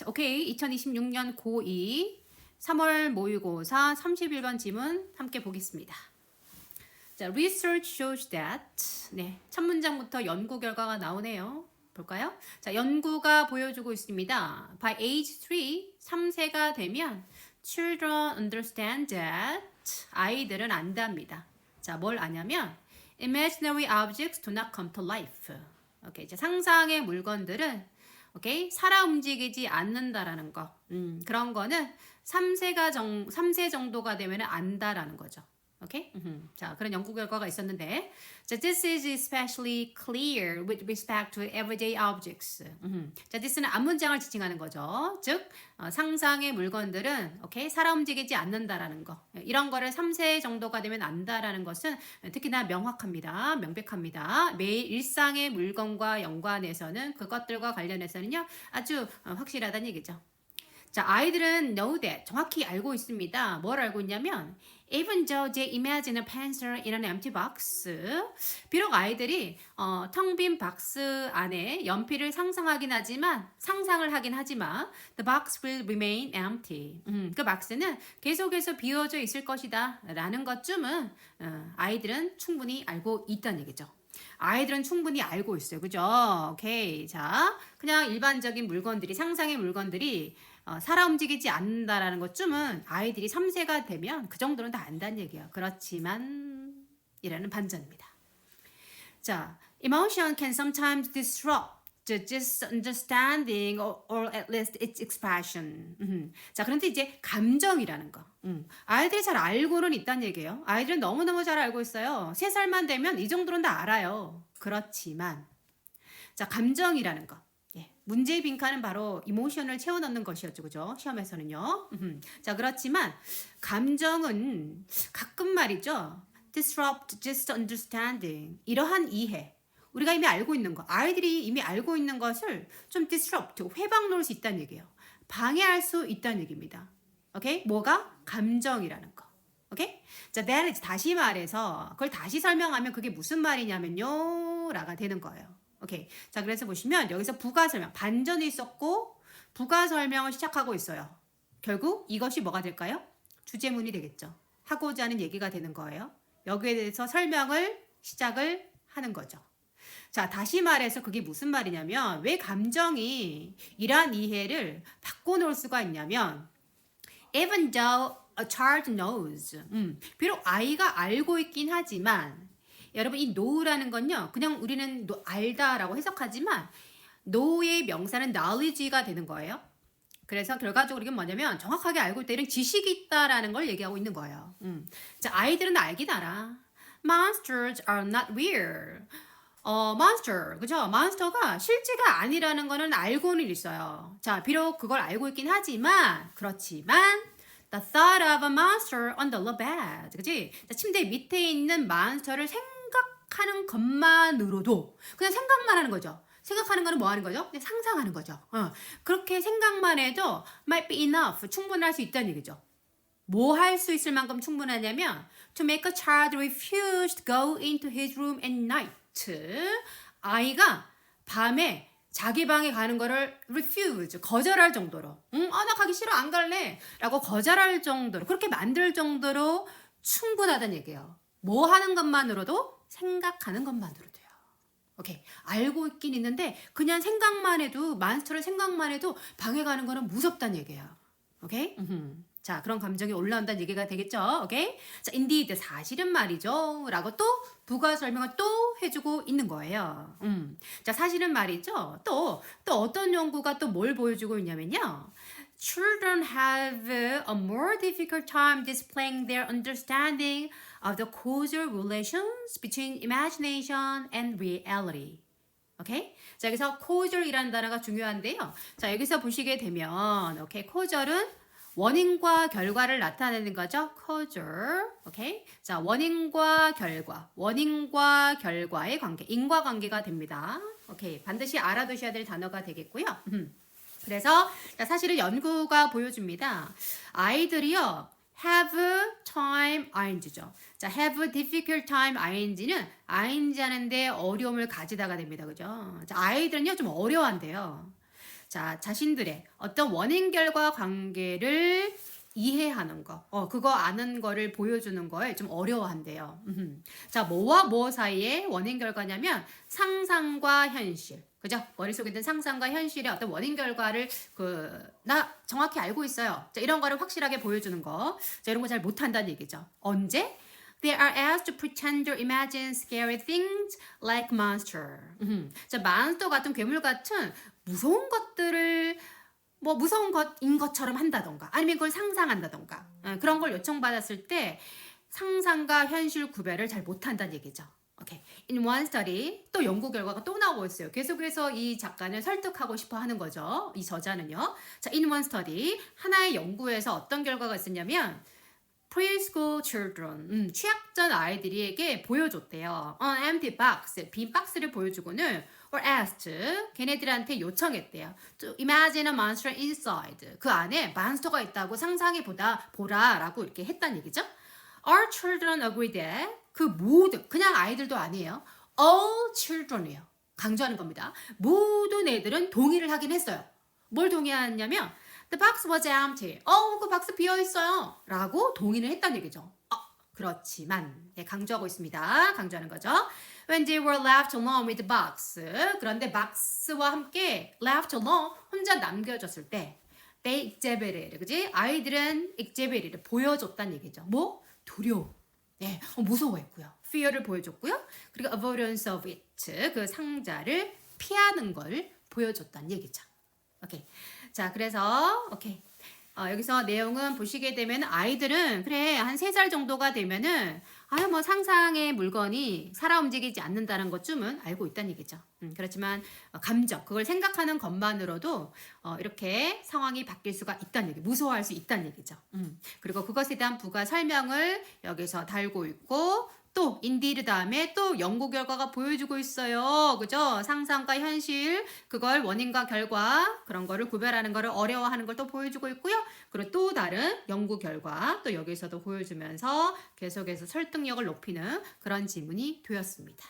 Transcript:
자, 오케이. 2026년 고2 3월 모의고사 31번 지문 함께 보겠습니다. 자, research shows that 네, 첫 문장부터 연구 결과가 나오네요. 볼까요? 자, 연구가 보여주고 있습니다. By age 3, 3세가 되면 children understand that 아이들은 안답니다. 자, 뭘 아냐면 imaginary objects do not come to life. 오케이, 자, 상상의 물건들은 오케이, 살아 움직이지 않는다라는 거. 그런 거는 3세 정도가 되면 안다라는 거죠. 오케이? 자, 그런 연구 결과가 있었는데, 자, this is especially clear with respect to everyday objects. 자, this는 앞문장을 지칭하는 거죠. 즉, 상상의 물건들은 오케이, 살아 움직이지 않는다라는 거. 이런 거를 3세 정도가 되면 안다라는 것은 특히나 명확합니다. 명백합니다. 매일 일상의 물건과 연관해서는 그것들과 관련해서는요, 아주 확실하다는 얘기죠. 자, 아이들은 know that 정확히 알고 있습니다. 뭘 알고 있냐면 even though they imagine a pencil in an empty box 비록 아이들이 텅 빈 박스 안에 연필을 상상을 하긴 하지만 the box will remain empty. 그 박스는 계속해서 비워져 있을 것이다 라는 것쯤은 아이들은 충분히 알고 있다는 얘기죠. 아이들은 충분히 알고 있어요. 그죠? 오케이. 자, 그냥 일반적인 물건들이, 상상의 물건들이 살아 움직이지 않는다라는 것쯤은 아이들이 3세가 되면 그 정도는 다 안다는 얘기예요. 그렇지만 이라는 반전입니다. 자, emotion can sometimes disrupt just understanding or at least its expression. 자, 그런데 이제 감정이라는 거. 아이들이 잘 알고는 있다는 얘기예요. 아이들은 너무너무 잘 알고 있어요. 3살만 되면 이 정도는 다 알아요. 그렇지만 자, 감정이라는 거. 문제의 빈칸은 바로 이모션을 채워넣는 것이었죠. 그죠? 시험에서는요. 자, 그렇지만 감정은 가끔 말이죠. disrupt just understanding. 이러한 이해. 우리가 이미 알고 있는 거. 아이들이 이미 알고 있는 것을 좀 disrupt, 회방 놓을 수 있다는 얘기예요. 방해할 수 있다는 얘기입니다. 오케이? 뭐가? 감정이라는 거. 오케이? 자, that is 다시 말해서 그걸 다시 설명하면 그게 무슨 말이냐면요. 라가 되는 거예요. 오케이. 자, 그래서 보시면 여기서 부가 설명, 반전이 있었고 부가 설명을 시작하고 있어요. 결국 이것이 뭐가 될까요? 주제문이 되겠죠. 하고자 하는 얘기가 되는 거예요. 여기에 대해서 설명을 시작을 하는 거죠. 자, 다시 말해서 그게 무슨 말이냐면 왜 감정이 이러한 이해를 바꿔놓을 수가 있냐면 even though a child knows 비록 아이가 알고 있긴 하지만 여러분 이 know라는 건요 그냥 우리는 알다라고 해석하지만 know의 명사는 knowledge가 되는 거예요. 그래서 결과적으로 이게 뭐냐면 정확하게 알고 있다 이런 지식이 있다라는 걸 얘기하고 있는 거예요. 자, 아이들은 알긴 알아. Monsters are not real. monster, 그죠? monster가 실제가 아니라는 거는 알고는 있어요. 자, 비록 그걸 알고 있긴 하지만 그렇지만 the thought of a monster under the bed, 그지? 자, 침대 밑에 있는 몬스터를 생각하는 것만으로도 그냥 생각만 하는 거죠. 생각하는 거는 뭐 하는 거죠? 그냥 상상하는 거죠. 그렇게 생각만 해도 might be enough, 충분할 수 있다는 얘기죠. 뭐 할 수 있을 만큼 충분하냐면 to make a child refuse to go into his room at night. 아이가 밤에 자기 방에 가는 거를 refuse, 거절할 정도로 나 가기 싫어, 안 갈래 라고 거절할 정도로 그렇게 만들 정도로 충분하다는 얘기예요. 뭐 하는 것만으로도 생각하는 것만으로도요. 오케이, 알고 있긴 있는데 그냥 생각만 해도 몬스터를 생각만 해도 방에 가는 거는 무섭다는 얘기예요. 오케이? 자, 그런 감정이 올라온다는 얘기가 되겠죠. 오케이? 자, indeed, 사실은 말이죠. 라고 또 부가 설명을 또 해주고 있는 거예요. 자, 사실은 말이죠. 또 어떤 연구가 또 뭘 보여주고 있냐면요. Children have a more difficult time displaying their understanding of the causal relations between imagination and reality. 오케이? 자, 여기서 causal이라는 단어가 중요한데요. 자, 여기서 보시게 되면, 오케이, causal은 원인과 결과를 나타내는 거죠. causal. 오케이? 자, 원인과 결과의 관계, 인과관계가 됩니다. 오케이. 반드시 알아두셔야 될 단어가 되겠고요. 그래서 사실은 연구가 보여줍니다. 아이들이요. have time ing죠. 자, have difficult time ing는 ing 하는데 어려움을 가지다가 됩니다. 그죠? 자, 아이들은요 좀 어려워한대요. 자, 자신들의 어떤 원인 결과 관계를 이해하는 거, 그거 아는 거를 보여주는 거에 좀 어려워한대요. 자, 뭐와 뭐 사이에 원인 결과냐면 상상과 현실. 그죠? 머릿속에 있는 상상과 현실의 어떤 원인 결과를 나 정확히 알고 있어요. 자, 이런 거를 확실하게 보여주는 거. 자, 이런 거 잘 못한다는 얘기죠. 언제? They are asked to pretend or imagine scary things like monster. 자, 몬스터 같은 괴물 같은 무서운 것들을 뭐 무서운 것인 것처럼 한다던가 아니면 그걸 상상한다던가 그런 걸 요청받았을 때 상상과 현실 구별을 잘 못한다는 얘기죠. 오케이. In one study 또 연구 결과가 또 나오고 있어요. 계속해서 이 작가를 설득하고 싶어 하는 거죠. 이 저자는요. 자, in one study 하나의 연구에서 어떤 결과가 있었냐면 preschool children 취약전 아이들에게 보여줬대요. An empty box 빈 박스를 보여주고는 or asked 걔네들한테 요청했대요. To imagine a monster inside 그 안에 몬스터가 있다고 상상해 보라라고 이렇게 했다는 얘기죠. Our children agree that 그 모든 그냥 아이들도 아니에요. All children이에요. 강조하는 겁니다. 모든 애들은 동의를 하긴 했어요. 뭘 동의하냐면 The box was empty. 그 박스 비어 있어요. 라고 동의를 했다는 얘기죠. 그렇지만 강조하고 있습니다. 강조하는 거죠. When they were left alone with the box. 그런데 박스와 함께 left alone 혼자 남겨졌을 때 they exhibited. 그지? 아이들은 exhibit를 보여줬다는 얘기죠. 뭐? 두려움. 네, 무서워했고요. fear를 보여줬고요. 그리고 avoidance of it. 그 상자를 피하는 걸 보여줬다는 얘기죠. 오케이. 자, 그래서 오케이. 여기서 내용은 보시게 되면 아이들은 그래 한 3살 정도가 되면은 뭐 상상의 물건이 살아 움직이지 않는다는 것쯤은 알고 있다는 얘기죠. 그렇지만 감정 그걸 생각하는 것만으로도 이렇게 상황이 바뀔 수가 있다는 얘기, 무서워할 수 있다는 얘기죠. 그리고 그것에 대한 부가 설명을 여기서 달고 있고 또 인디드 다음에 또 연구 결과가 보여주고 있어요. 그죠? 상상과 현실, 그걸 원인과 결과 그런 거를 구별하는 거를 어려워하는 걸 또 보여주고 있고요. 그리고 또 다른 연구 결과 또 여기서도 보여주면서 계속해서 설득력을 높이는 그런 지문이 되었습니다.